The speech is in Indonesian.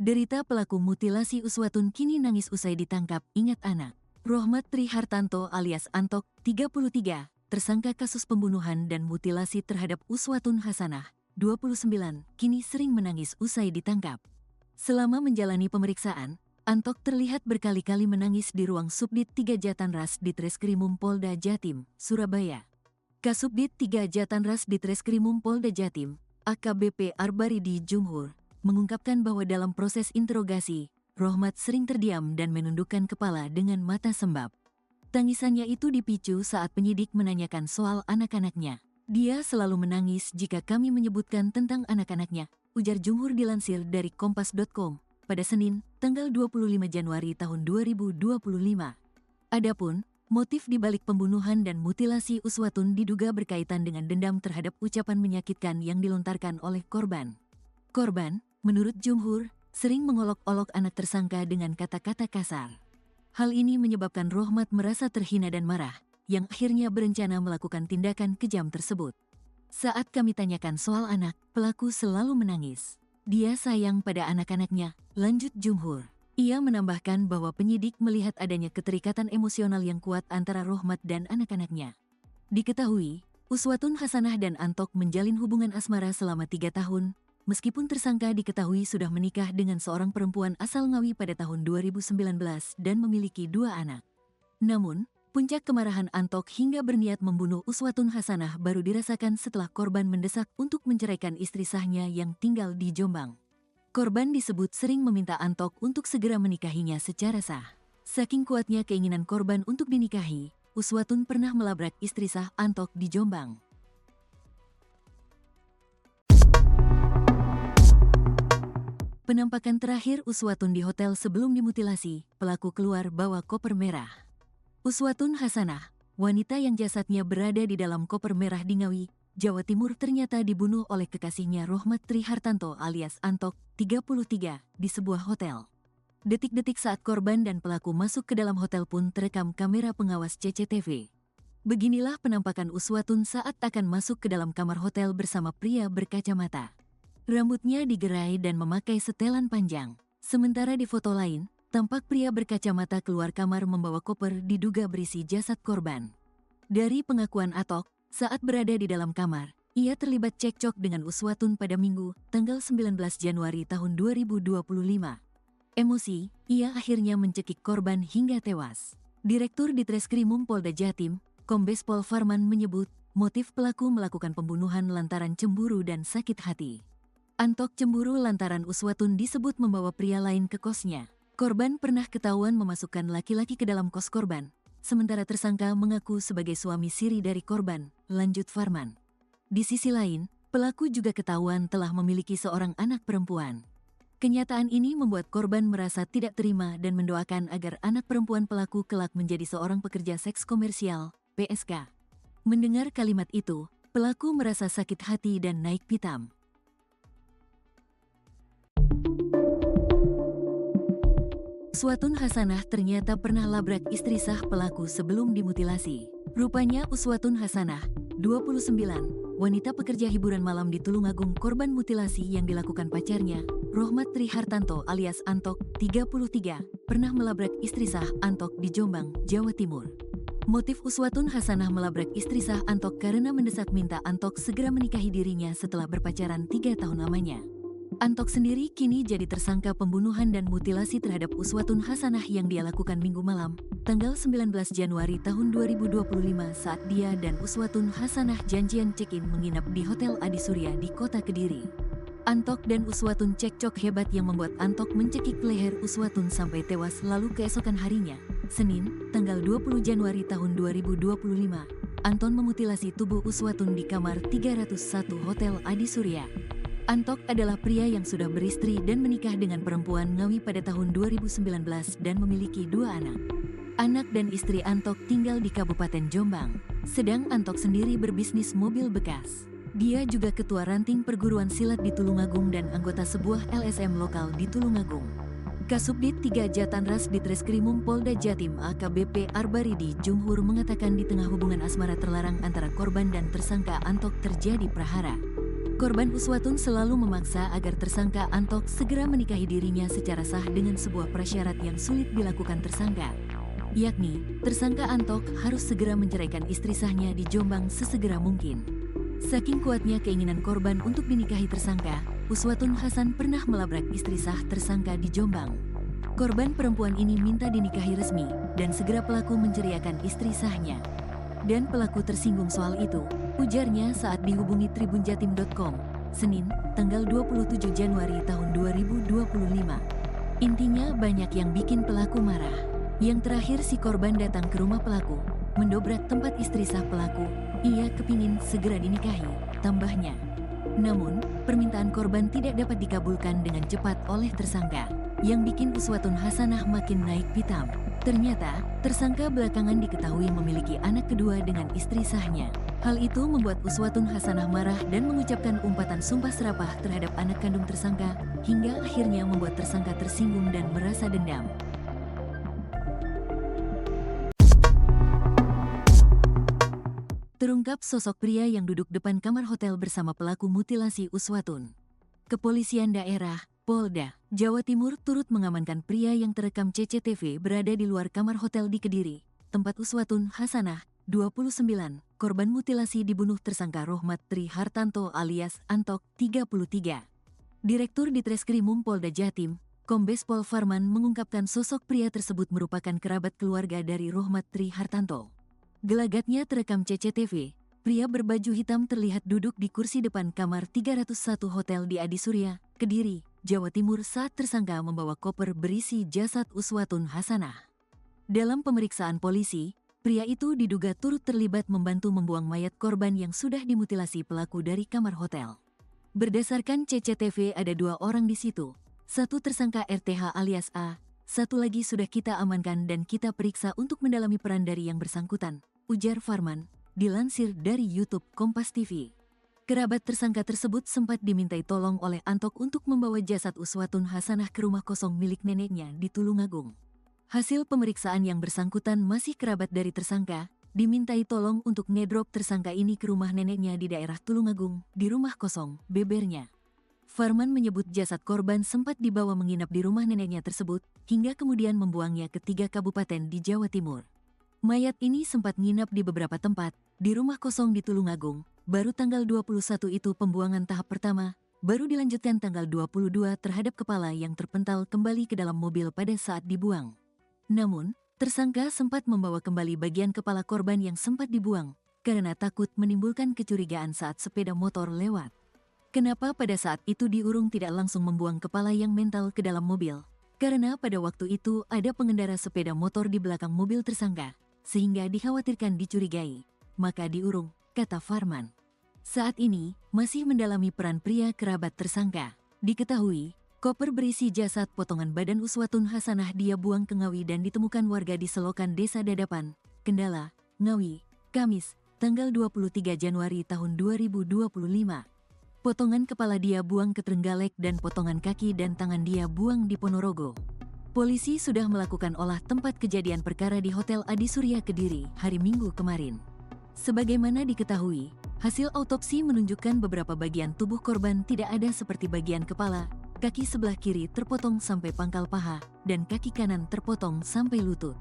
Derita pelaku mutilasi Uswatun kini nangis usai ditangkap. Ingat anak. Rohmat Trihartanto alias Antok, 33, tersangka kasus pembunuhan dan mutilasi terhadap Uswatun Hasanah, 29, kini sering menangis usai ditangkap. Selama menjalani pemeriksaan, Antok terlihat berkali-kali menangis di ruang Subdit 3 Jatanras Ditreskrimum Polda Jatim, Surabaya. Kasubdit 3 Jatanras Ditreskrimum Polda Jatim, AKBP Arbaridi Jumhur, mengungkapkan bahwa dalam proses interogasi, Rohmat sering terdiam dan menundukkan kepala dengan mata sembab. Tangisannya itu dipicu saat penyidik menanyakan soal anak-anaknya. Dia selalu menangis jika kami menyebutkan tentang anak-anaknya, ujar Jumhur dilansir dari Kompas.com pada Senin, tanggal 25 Januari tahun 2025. Adapun, motif dibalik pembunuhan dan mutilasi Uswatun diduga berkaitan dengan dendam terhadap ucapan menyakitkan yang dilontarkan oleh korban. Korban, menurut Jumhur, sering mengolok-olok anak tersangka dengan kata-kata kasar. Hal ini menyebabkan Rohmat merasa terhina dan marah, yang akhirnya berencana melakukan tindakan kejam tersebut. Saat kami tanyakan soal anak, pelaku selalu menangis. Dia sayang pada anak-anaknya, lanjut Jumhur. Ia menambahkan bahwa penyidik melihat adanya keterikatan emosional yang kuat antara Rohmat dan anak-anaknya. Diketahui, Uswatun Hasanah dan Antok menjalin hubungan asmara selama 3 tahun, meskipun tersangka diketahui sudah menikah dengan seorang perempuan asal Ngawi pada tahun 2019 dan memiliki 2 anak. Namun, puncak kemarahan Antok hingga berniat membunuh Uswatun Hasanah baru dirasakan setelah korban mendesak untuk menceraikan istri sahnya yang tinggal di Jombang. Korban disebut sering meminta Antok untuk segera menikahinya secara sah. Saking kuatnya keinginan korban untuk dinikahi, Uswatun pernah melabrak istri sah Antok di Jombang. Penampakan terakhir Uswatun di hotel sebelum dimutilasi, pelaku keluar bawa koper merah. Uswatun Hasanah, wanita yang jasadnya berada di dalam koper merah di Ngawi, Jawa Timur ternyata dibunuh oleh kekasihnya Rohmat Trihartanto alias Antok, 33, di sebuah hotel. Detik-detik saat korban dan pelaku masuk ke dalam hotel pun terekam kamera pengawas CCTV. Beginilah penampakan Uswatun saat akan masuk ke dalam kamar hotel bersama pria berkacamata. Rambutnya digerai dan memakai setelan panjang. Sementara di foto lain, tampak pria berkacamata keluar kamar membawa koper diduga berisi jasad korban. Dari pengakuan Antok, saat berada di dalam kamar, ia terlibat cekcok dengan Uswatun pada Minggu, tanggal 19 Januari tahun 2025. Emosi, ia akhirnya mencekik korban hingga tewas. Direktur Ditreskrimum Polda Jatim, Kombes Pol Farman menyebut, motif pelaku melakukan pembunuhan lantaran cemburu dan sakit hati. Antok cemburu lantaran Uswatun disebut membawa pria lain ke kosnya. Korban pernah ketahuan memasukkan laki-laki ke dalam kos korban, sementara tersangka mengaku sebagai suami siri dari korban, lanjut Farman. Di sisi lain, pelaku juga ketahuan telah memiliki seorang anak perempuan. Kenyataan ini membuat korban merasa tidak terima dan mendoakan agar anak perempuan pelaku kelak menjadi seorang pekerja seks komersial, PSK. Mendengar kalimat itu, pelaku merasa sakit hati dan naik pitam. Uswatun Hasanah ternyata pernah labrak istri sah pelaku sebelum dimutilasi. Rupanya Uswatun Hasanah, 29, wanita pekerja hiburan malam di Tulungagung korban mutilasi yang dilakukan pacarnya, Rohmat Trihartanto alias Antok, 33, pernah melabrak istri sah Antok di Jombang, Jawa Timur. Motif Uswatun Hasanah melabrak istri sah Antok karena mendesak minta Antok segera menikahi dirinya setelah berpacaran 3 tahun lamanya. Antok sendiri kini jadi tersangka pembunuhan dan mutilasi terhadap Uswatun Hasanah yang dia lakukan Minggu malam, tanggal 19 Januari tahun 2025 saat dia dan Uswatun Hasanah janjian check-in menginap di Hotel Adi Surya di Kota Kediri. Antok dan Uswatun cekcok hebat yang membuat Antok mencekik leher Uswatun sampai tewas lalu keesokan harinya, Senin, tanggal 20 Januari tahun 2025, Anton memutilasi tubuh Uswatun di kamar 301 Hotel Adi Surya. Antok adalah pria yang sudah beristri dan menikah dengan perempuan Ngawi pada tahun 2019 dan memiliki 2 anak. Anak dan istri Antok tinggal di Kabupaten Jombang, sedang Antok sendiri berbisnis mobil bekas. Dia juga ketua ranting perguruan silat di Tulungagung dan anggota sebuah LSM lokal di Tulungagung. Kasubdit 3 Jatanras Ditreskrimum Polda Jatim AKBP Arbaridi Jumhur mengatakan di tengah hubungan asmara terlarang antara korban dan tersangka Antok terjadi prahara. Korban Uswatun selalu memaksa agar tersangka Antok segera menikahi dirinya secara sah dengan sebuah prasyarat yang sulit dilakukan tersangka. Yakni, tersangka Antok harus segera menceraikan istri sahnya di Jombang sesegera mungkin. Saking kuatnya keinginan korban untuk dinikahi tersangka, Uswatun Hasan pernah melabrak istri sah tersangka di Jombang. Korban perempuan ini minta dinikahi resmi dan segera pelaku menceriakan istri sahnya. Dan pelaku tersinggung soal itu, ujarnya saat dihubungi tribunjatim.com, Senin, tanggal 27 Januari tahun 2025. Intinya banyak yang bikin pelaku marah. Yang terakhir si korban datang ke rumah pelaku, mendobrak tempat istri sah pelaku, ia kepingin segera dinikahi, tambahnya. Namun, permintaan korban tidak dapat dikabulkan dengan cepat oleh tersangka, yang bikin Uswatun Hasanah makin naik pitam. Ternyata, tersangka belakangan diketahui memiliki anak kedua dengan istri sahnya. Hal itu membuat Uswatun Hasanah marah dan mengucapkan umpatan sumpah serapah terhadap anak kandung tersangka, hingga akhirnya membuat tersangka tersinggung dan merasa dendam. Terungkap sosok pria yang duduk depan kamar hotel bersama pelaku mutilasi Uswatun. Kepolisian daerah, Polda, Jawa Timur turut mengamankan pria yang terekam CCTV berada di luar kamar hotel di Kediri, tempat Uswatun Hasanah, 29, korban mutilasi dibunuh tersangka Rohmat Tri Hartanto alias Antok, 33. Direktur Ditreskrimum Polda Jatim, Kombes Pol Farman mengungkapkan sosok pria tersebut merupakan kerabat keluarga dari Rohmat Tri Hartanto. Gelagatnya terekam CCTV, pria berbaju hitam terlihat duduk di kursi depan kamar 301 hotel di Adisurya, Kediri, Jawa Timur saat tersangka membawa koper berisi jasad Uswatun Hasanah. Dalam pemeriksaan polisi, pria itu diduga turut terlibat membantu membuang mayat korban yang sudah dimutilasi pelaku dari kamar hotel. Berdasarkan CCTV ada 2 orang di situ, satu tersangka RTH alias A, satu lagi sudah kita amankan dan kita periksa untuk mendalami peran dari yang bersangkutan, ujar Farman, dilansir dari YouTube Kompas TV. Kerabat tersangka tersebut sempat dimintai tolong oleh Antok untuk membawa jasad Uswatun Hasanah ke rumah kosong milik neneknya di Tulungagung. Hasil pemeriksaan yang bersangkutan masih kerabat dari tersangka, dimintai tolong untuk ngedrop tersangka ini ke rumah neneknya di daerah Tulungagung, di rumah kosong, bebernya. Farman menyebut jasad korban sempat dibawa menginap di rumah neneknya tersebut, hingga kemudian membuangnya ke 3 kabupaten di Jawa Timur. Mayat ini sempat nginap di beberapa tempat, di rumah kosong di Tulungagung. Baru tanggal 21 itu pembuangan tahap pertama, baru dilanjutkan tanggal 22 terhadap kepala yang terpental kembali ke dalam mobil pada saat dibuang. Namun, tersangka sempat membawa kembali bagian kepala korban yang sempat dibuang, karena takut menimbulkan kecurigaan saat sepeda motor lewat. Kenapa pada saat itu diurung tidak langsung membuang kepala yang mental ke dalam mobil? Karena pada waktu itu ada pengendara sepeda motor di belakang mobil tersangka, sehingga dikhawatirkan dicurigai, maka diurung, kata Farman. Saat ini, masih mendalami peran pria kerabat tersangka. Diketahui, koper berisi jasad potongan badan Uswatun Hasanah dia buang ke Ngawi dan ditemukan warga di selokan Desa Dadapan, Kendala, Ngawi, Kamis, tanggal 23 Januari tahun 2025. Potongan kepala dia buang ke Trenggalek dan potongan kaki dan tangan dia buang di Ponorogo. Polisi sudah melakukan olah tempat kejadian perkara di Hotel Adisurya Kediri hari Minggu kemarin. Sebagaimana diketahui, hasil autopsi menunjukkan beberapa bagian tubuh korban tidak ada seperti bagian kepala, kaki sebelah kiri terpotong sampai pangkal paha, dan kaki kanan terpotong sampai lutut.